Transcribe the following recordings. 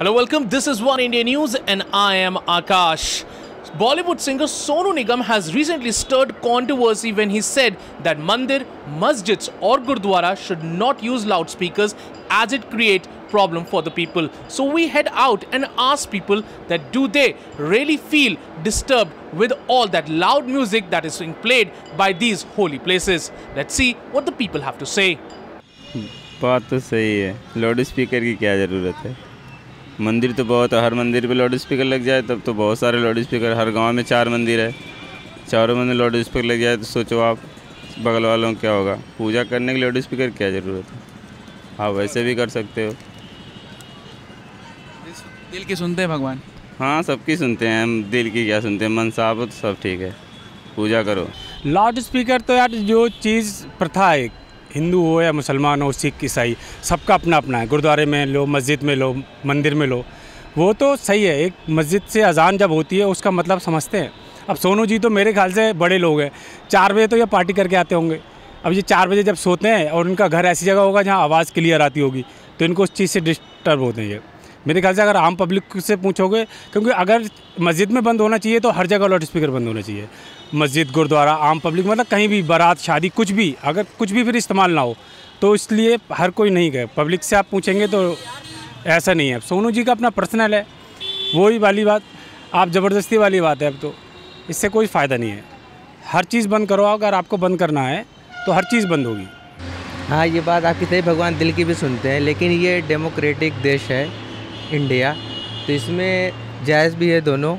Hello, welcome. This is One India News and I am Akash. Bollywood singer Sonu Nigam has recently stirred controversy when he said that mandir, masjids or gurdwara should not use loudspeakers as it create problem for the people. So we head out and ask people that do they really feel disturbed with all that loud music that is being played by these holy places. Let's see what the people have to say. बात तो सही है, loud speaker की क्या ज़रूरत है। मंदिर तो बहुत है, हर मंदिर पे लाउड स्पीकर लग जाए तब तो बहुत सारे लाउड स्पीकर, हर गांव में 4 मंदिर है, चारों मंदिर लाउड स्पीकर लग जाए तो सोचो आप बगल वालों क्या होगा। पूजा करने के लाउड स्पीकर क्या ज़रूरत है, आप वैसे भी कर सकते हो। दिल की सुनते हैं भगवान? हाँ, सबकी सुनते हैं हम, दिल की क्या सुनते हैं। मन साफ हो तो सब ठीक है, पूजा करो। लाउड स्पीकर तो यार जो चीज़ प्रथा है, हिंदू हो या मुसलमान हो, सिख ईसाई, सबका अपना अपना है। गुरुद्वारे में लो, मस्जिद में लो, मंदिर में लो, वो तो सही है। एक मस्जिद से अजान जब होती है उसका मतलब समझते हैं। अब सोनू जी तो मेरे ख्याल से बड़े लोग हैं, 4 बजे तो ये पार्टी करके आते होंगे। अब ये 4 बजे जब सोते हैं और उनका घर ऐसी जगह होगा जहाँ आवाज़ क्लियर आती होगी तो इनको उस चीज़ से डिस्टर्ब होते हैं। ये मेरे ख्याल से अगर आम पब्लिक से पूछोगे, क्योंकि अगर मस्जिद में बंद होना चाहिए तो हर जगह लाउड स्पीकर बंद होना चाहिए। मस्जिद, गुरुद्वारा, आम पब्लिक, मतलब कहीं भी बारात, शादी, कुछ भी, अगर कुछ भी फिर इस्तेमाल ना हो तो इसलिए हर कोई नहीं गए। पब्लिक से आप पूछेंगे तो ऐसा नहीं है। सोनू जी का अपना पर्सनल है, वही वाली बात, आप ज़बरदस्ती वाली बात है। अब तो इससे कोई फ़ायदा नहीं है। हर चीज़ बंद करो, अगर आपको बंद करना है तो हर चीज़ बंद होगी। हाँ, ये बात आपकी सही, भगवान दिल की भी सुनते हैं, लेकिन ये डेमोक्रेटिक देश है इंडिया, तो इसमें जायज़ भी है दोनों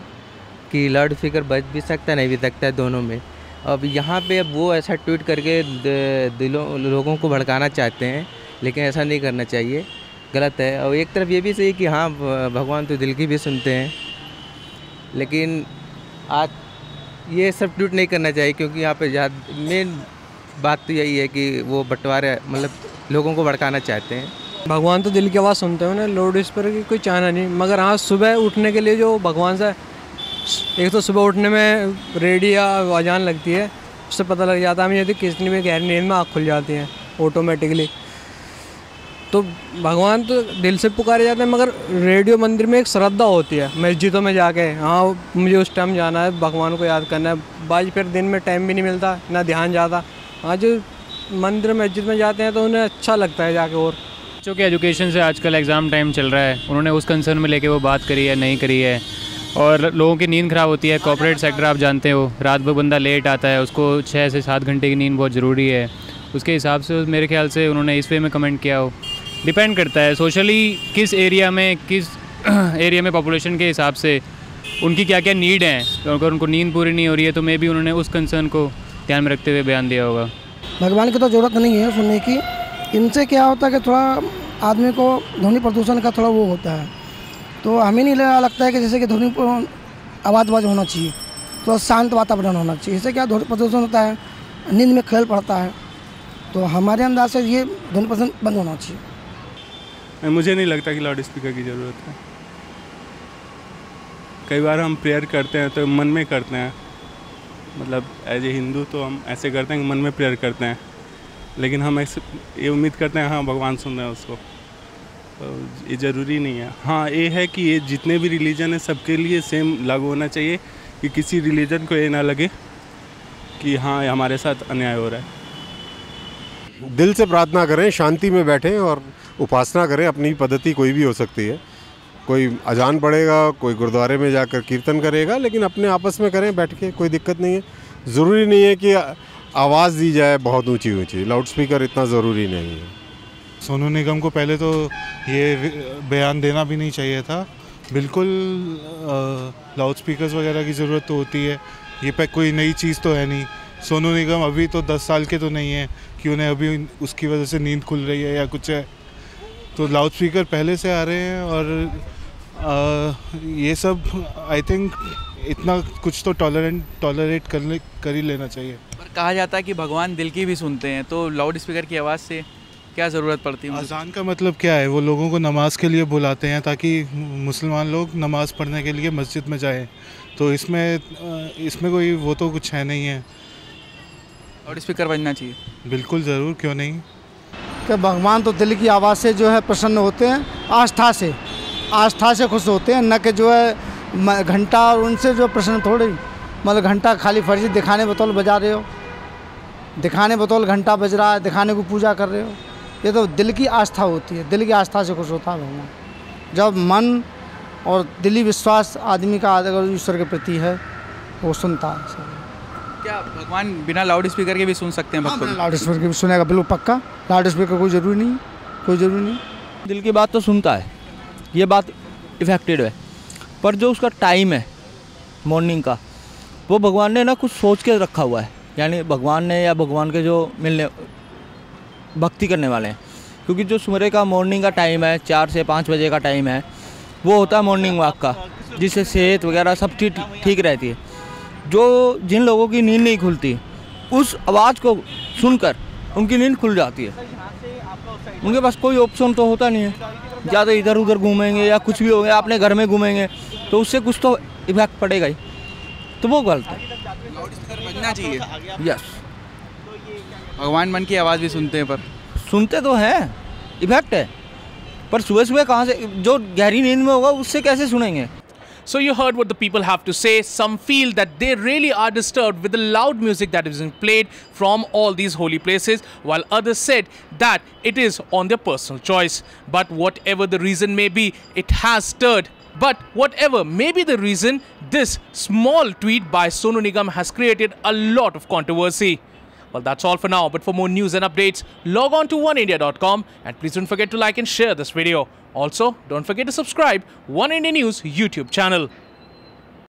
कि लाउड स्पीकर बज भी सकता है, नहीं भी सकता है, दोनों में। अब यहाँ पे अब वो ऐसा ट्वीट करके लोगों को भड़काना चाहते हैं, लेकिन ऐसा नहीं करना चाहिए, गलत है। और एक तरफ ये भी सही कि हाँ, भगवान तो दिल की भी सुनते हैं, लेकिन आज ये सब ट्वीट नहीं करना चाहिए, क्योंकि यहाँ पे मेन बात तो यही है कि वो बंटवारे, मतलब लोगों को भड़काना चाहते हैं। भगवान तो दिल की आवाज़ सुनते हैं, उन्हें लाउड स्पीकर की कोई चाहना नहीं। मगर हाँ, सुबह उठने के लिए जो भगवान से, एक तो सुबह उठने में रेडियो या अजान लगती है, उससे पता लग जाता है हमें यदि कितनी भी गहरी नींद में आँख खुल जाती हैं ऑटोमेटिकली। तो भगवान तो दिल से पुकारे जाते हैं, मगर रेडियो मंदिर में एक श्रद्धा होती है। मस्जिदों में जाके हाँ मुझे उस टाइम जाना है, भगवान को याद करना है। बाज फिर दिन में टाइम भी नहीं मिलता, ना ध्यान जाता। हाँ, जो मंदिर मस्जिद में जाते हैं तो उन्हें अच्छा लगता है जाके। और बच्चों के एजुकेशन से आजकल एग्ज़ाम टाइम चल रहा है, उन्होंने उस कंसर्न में लेके वो बात करी है, नहीं करी है। और लोगों की नींद ख़राब होती है। कॉर्पोरेट सेक्टर आप जानते हो, रात भर बंदा लेट आता है, उसको 6 से 7 घंटे की नींद बहुत ज़रूरी है। उसके हिसाब से मेरे ख्याल से उन्होंने इस वे में कमेंट किया हो। डिपेंड करता है सोशली किस एरिया में पॉपुलेशन के हिसाब से उनकी क्या क्या नीड हैं। तो अगर उनको नींद पूरी नहीं हो रही है तो मे बी उन्होंने उस कंसर्न को ध्यान में रखते हुए बयान दिया होगा। भगवान की तो ज़रूरत नहीं है सुनने की। इनसे क्या होता है कि थोड़ा आदमी को ध्वनि प्रदूषण का थोड़ा वो होता है, तो हमें नहीं लगता है कि जैसे कि ध्वनि आवाज़ होना चाहिए, तो शांत वातावरण होना चाहिए। इससे क्या ध्वनि प्रदूषण होता है, नींद में खलल पड़ता है। तो हमारे अंदाज से ये ध्वनि प्रदूषण बंद होना चाहिए। मुझे नहीं लगता कि लाउड स्पीकर की ज़रूरत है। कई बार हम प्रेयर करते हैं तो मन में करते हैं, मतलब एज ए हिंदू तो हम ऐसे करते हैं कि मन में प्रेयर करते हैं, लेकिन हम ऐसे ये उम्मीद करते हैं हाँ भगवान सुन रहे हैं उसको, तो ये ज़रूरी नहीं है। हाँ, ये है कि ये जितने भी रिलीजन है सबके लिए सेम लागू होना चाहिए, कि किसी रिलीजन को ये ना लगे कि हाँ हमारे साथ अन्याय हो रहा है। दिल से प्रार्थना करें, शांति में बैठें और उपासना करें। अपनी पद्धति कोई भी हो सकती है, कोई अजान पढ़ेगा, कोई गुरुद्वारे में जाकर कीर्तन करेगा, लेकिन अपने आपस में करें बैठ के, कोई दिक्कत नहीं है। ज़रूरी नहीं है कि आवाज़ दी जाए बहुत ऊंची ऊंची, लाउड स्पीकर इतना ज़रूरी नहीं है। सोनू निगम को पहले तो ये बयान देना भी नहीं चाहिए था। बिल्कुल लाउड स्पीकर्स वगैरह की ज़रूरत तो होती है, ये पे कोई नई चीज़ तो है नहीं। सोनू निगम अभी तो 10 साल के तो नहीं है कि उन्हें अभी उसकी वजह से नींद खुल रही है या कुछ है, तो लाउड स्पीकर पहले से आ रहे हैं। और ये सब आई थिंक इतना कुछ तो टॉलरेट कर ही लेना चाहिए। पर कहा जाता है कि भगवान दिल की भी सुनते हैं, तो लाउड स्पीकर की आवाज़ से क्या ज़रूरत पड़ती है? अजान का मतलब क्या है? वो लोगों को नमाज के लिए बुलाते हैं ताकि मुसलमान लोग नमाज़ पढ़ने के लिए मस्जिद में जाएं, तो इसमें कोई वो तो कुछ है नहीं है। लाउड स्पीकर बजना चाहिए, बिल्कुल ज़रूर, क्यों नहीं। कि भगवान तो दिल की आवाज़ से जो है प्रसन्न होते हैं, आस्था से। आस्था से खुश होते हैं, न कि जो है घंटा और उनसे जो प्रश्न थोड़ी, मतलब घंटा खाली फर्जी दिखाने बतौल बजा रहे हो, दिखाने बतौल घंटा बज रहा है, दिखाने को पूजा कर रहे हो। ये तो दिल की आस्था होती है, दिल की आस्था से खुश होता है भगवान। जब मन और दिली विश्वास आदमी का अगर ईश्वर के प्रति है, वो सुनता है सब। क्या भगवान बिना लाउड स्पीकर के भी सुन सकते हैं भक्तों? लाउड स्पीकर के भी सुनेगा, बिल्कुल पक्का। लाउड स्पीकर कोई ज़रूरी नहीं, कोई ज़रूरी नहीं। दिल की बात तो सुनता है, ये बात इफेक्टेड है, पर जो उसका टाइम है मॉर्निंग का, वो भगवान ने ना कुछ सोच के रखा हुआ है। यानी भगवान ने या भगवान के जो मिलने भक्ति करने वाले हैं, क्योंकि जो सुबह का मॉर्निंग का टाइम है 4 से 5 बजे का टाइम है, वो होता है मॉर्निंग वॉक का, जिससे सेहत वगैरह सब ठीक रहती है। जो जिन लोगों की नींद नहीं खुलती, उस आवाज़ को सुनकर उनकी नींद खुल जाती है। उनके पास कोई ऑप्शन तो होता नहीं है, ज़्यादा इधर उधर घूमेंगे या कुछ भी हो गया, अपने घर में घूमेंगे तो उससे कुछ तो इफेक्ट पड़ेगा ही, तो वो गलत है। लाउड स्पीकर बजना चाहिए। यस, भगवान मन की आवाज़ भी सुनते हैं, पर सुनते तो हैं, इफेक्ट है, पर सुबह सुबह कहाँ से, जो गहरी नींद में होगा उससे कैसे सुनेंगे? So you heard what the people have to say. Some feel that they really are disturbed with the loud music that is being played from all these holy places, while others said that it is on their personal choice. But whatever the reason may be, it has stirred. But whatever may be the reason, this small tweet by Sonu Nigam has created a lot of controversy. Well, that's all for now. But for more news and updates, log on to oneindia.com and please don't forget to like and share this video. Also, don't forget to subscribe One India News YouTube channel.